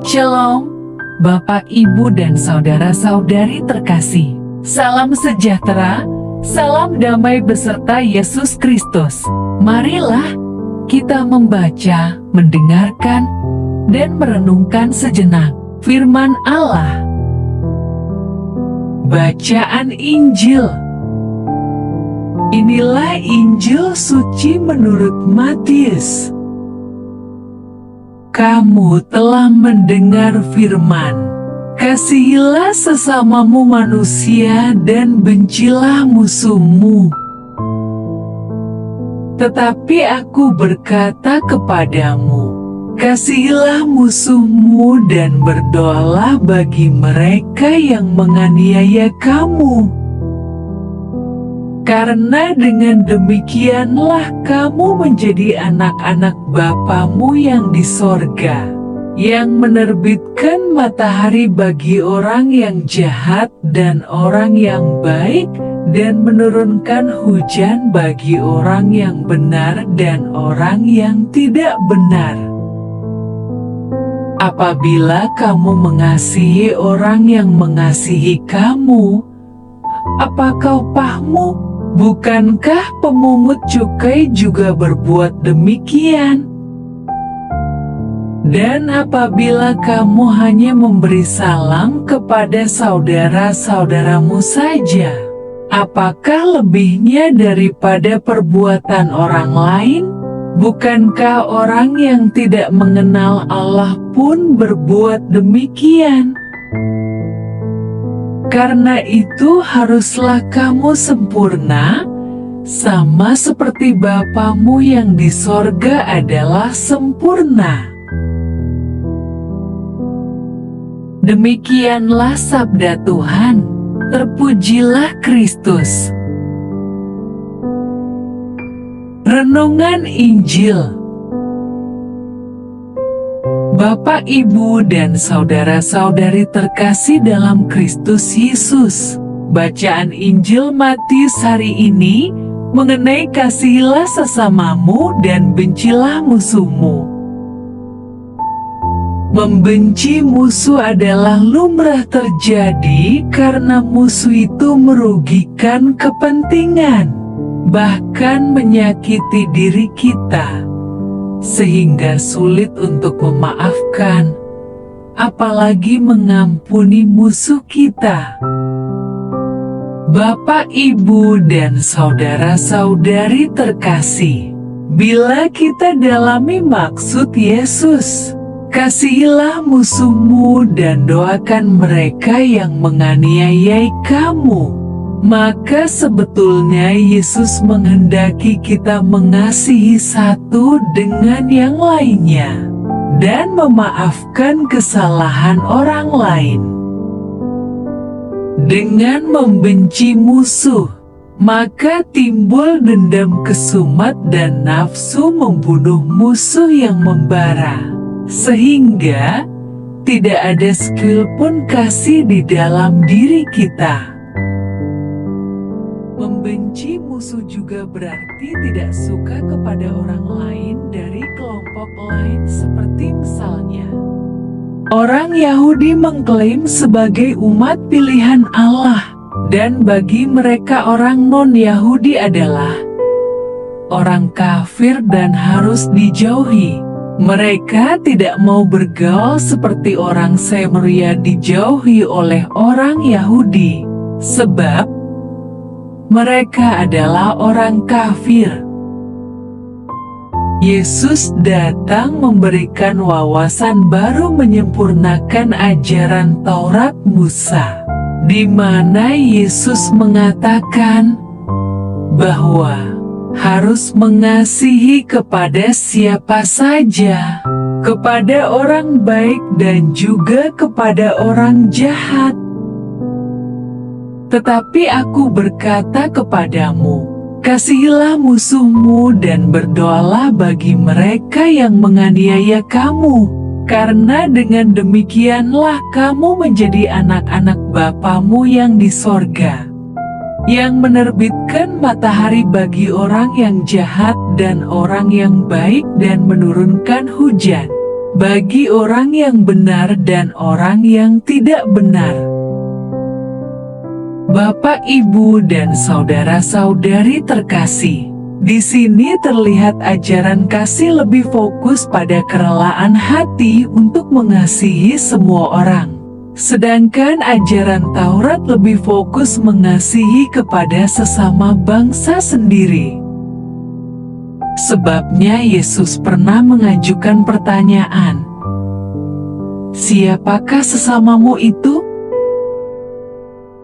Shalom, Bapak, Ibu, dan saudara-saudari terkasih. Salam sejahtera, salam damai beserta Yesus Kristus. Marilah kita membaca, mendengarkan, dan merenungkan sejenak firman Allah. Bacaan Injil. Inilah Injil suci menurut Matius. Kamu telah mendengar firman, kasihilah sesamamu manusia dan bencilah musuhmu. Tetapi aku berkata kepadamu, kasihilah musuhmu dan berdoalah bagi mereka yang menganiaya kamu. Karena dengan demikianlah kamu menjadi anak-anak Bapamu yang di sorga, yang menerbitkan matahari bagi orang yang jahat dan orang yang baik, dan menurunkan hujan bagi orang yang benar dan orang yang tidak benar. Apabila kamu mengasihi orang yang mengasihi kamu, apakah upahmu? Bukankah pemungut cukai juga berbuat demikian? Dan apabila kamu hanya memberi salam kepada saudara-saudaramu saja, apakah lebihnya daripada perbuatan orang lain? Bukankah orang yang tidak mengenal Allah pun berbuat demikian? Karena itu haruslah kamu sempurna, sama seperti Bapamu yang di sorga adalah sempurna. Demikianlah sabda Tuhan, terpujilah Kristus. Renungan Injil. Bapak, Ibu, dan saudara-saudari terkasih dalam Kristus Yesus, bacaan Injil Matius hari ini mengenai kasihilah sesamamu dan bencilah musuhmu. Membenci musuh adalah lumrah terjadi karena musuh itu merugikan kepentingan, bahkan menyakiti diri kita, sehingga sulit untuk memaafkan, apalagi mengampuni musuh kita. Bapak, Ibu, dan saudara-saudari terkasih, bila kita dalami maksud Yesus, kasihilah musuhmu dan doakan mereka yang menganiayai kamu, maka sebetulnya Yesus menghendaki kita mengasihi satu dengan yang lainnya dan memaafkan kesalahan orang lain. Dengan membenci musuh, maka timbul dendam kesumat dan nafsu membunuh musuh yang membara, sehingga tidak ada skill pun kasih di dalam diri kita. Membenci musuh juga berarti tidak suka kepada orang lain dari kelompok lain, seperti misalnya orang Yahudi mengklaim sebagai umat pilihan Allah, dan bagi mereka orang non-Yahudi adalah orang kafir dan harus dijauhi. Mereka tidak mau bergaul seperti orang Samaria dijauhi oleh orang Yahudi, sebab mereka adalah orang kafir. Yesus datang memberikan wawasan baru menyempurnakan ajaran Taurat Musa, di mana Yesus mengatakan bahwa harus mengasihi kepada siapa saja, kepada orang baik dan juga kepada orang jahat. Tetapi aku berkata kepadamu, kasihilah musuhmu dan berdoalah bagi mereka yang menganiaya kamu, karena dengan demikianlah kamu menjadi anak-anak Bapamu yang di sorga, yang menerbitkan matahari bagi orang yang jahat dan orang yang baik dan menurunkan hujan bagi orang yang benar dan orang yang tidak benar. Bapak, Ibu, dan saudara-saudari terkasih, di sini terlihat ajaran kasih lebih fokus pada kerelaan hati untuk mengasihi semua orang. Sedangkan ajaran Taurat lebih fokus mengasihi kepada sesama bangsa sendiri. Sebabnya Yesus pernah mengajukan pertanyaan, "Siapakah sesamamu itu?"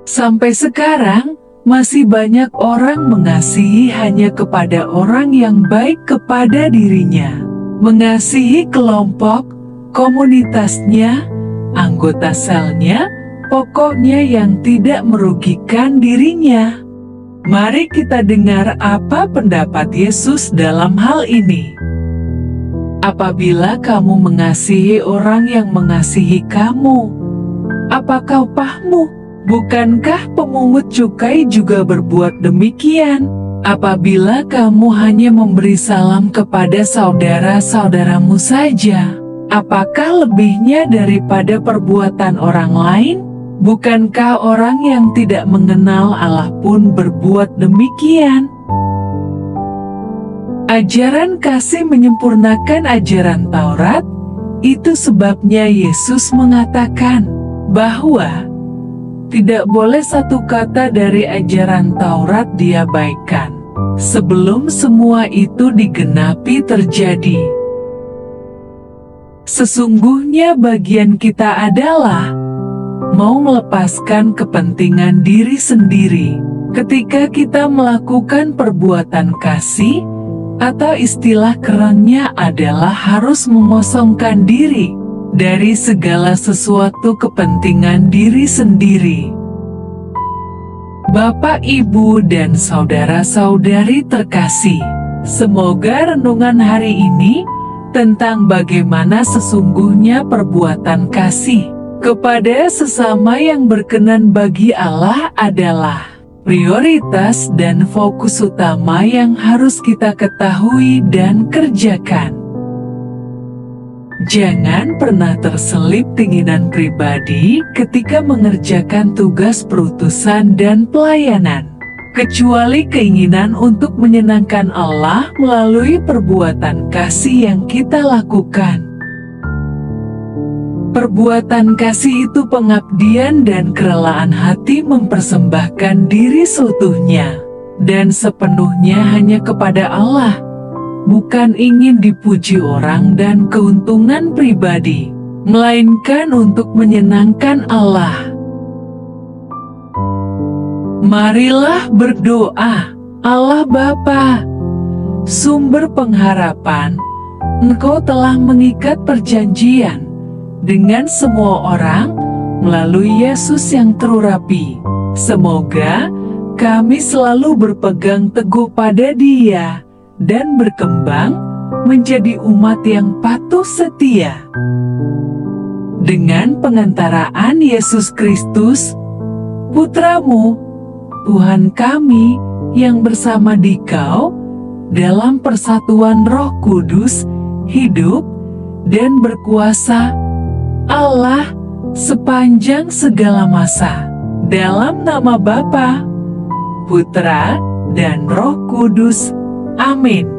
Sampai sekarang, masih banyak orang mengasihi hanya kepada orang yang baik kepada dirinya. Mengasihi kelompok, komunitasnya, anggota selnya, pokoknya yang tidak merugikan dirinya. Mari kita dengar apa pendapat Yesus dalam hal ini. Apabila kamu mengasihi orang yang mengasihi kamu, apakah upahmu? Bukankah pemungut cukai juga berbuat demikian? Apabila kamu hanya memberi salam kepada saudara-saudaramu saja, apakah lebihnya daripada perbuatan orang lain? Bukankah orang yang tidak mengenal Allah pun berbuat demikian? Ajaran kasih menyempurnakan ajaran Taurat. Itu sebabnya Yesus mengatakan bahwa tidak boleh satu kata dari ajaran Taurat diabaikan sebelum semua itu digenapi terjadi. Sesungguhnya bagian kita adalah mau melepaskan kepentingan diri sendiri ketika kita melakukan perbuatan kasih, atau istilah kerennya adalah harus mengosongkan diri dari segala sesuatu kepentingan diri sendiri. Bapak, Ibu, dan saudara-saudari terkasih, semoga renungan hari ini tentang bagaimana sesungguhnya perbuatan kasih kepada sesama yang berkenan bagi Allah adalah prioritas dan fokus utama yang harus kita ketahui dan kerjakan. Jangan pernah terselip keinginan pribadi ketika mengerjakan tugas perutusan dan pelayanan, kecuali keinginan untuk menyenangkan Allah melalui perbuatan kasih yang kita lakukan. Perbuatan kasih itu pengabdian dan kerelaan hati mempersembahkan diri seutuhnya dan sepenuhnya hanya kepada Allah, bukan ingin dipuji orang dan keuntungan pribadi, melainkan untuk menyenangkan Allah. Marilah berdoa. Allah Bapa, sumber pengharapan, Engkau telah mengikat perjanjian dengan semua orang melalui Yesus yang terurapi. Semoga kami selalu berpegang teguh pada Dia dan berkembang menjadi umat yang patuh setia. Dengan pengantaraan Yesus Kristus, Putra-Mu, Tuhan kami, yang bersama Dikau, dalam persatuan Roh Kudus, hidup dan berkuasa, Allah, sepanjang segala masa. Dalam nama Bapa, Putra, dan Roh Kudus. Amin.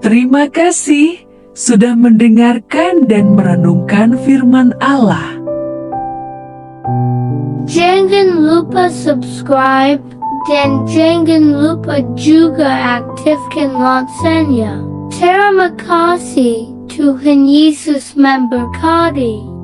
Terima kasih sudah mendengarkan dan merenungkan firman Allah. Jangan lupa subscribe dan jangan lupa juga aktifkan loncengnya. Terima kasih, Tuhan Yesus memberkati.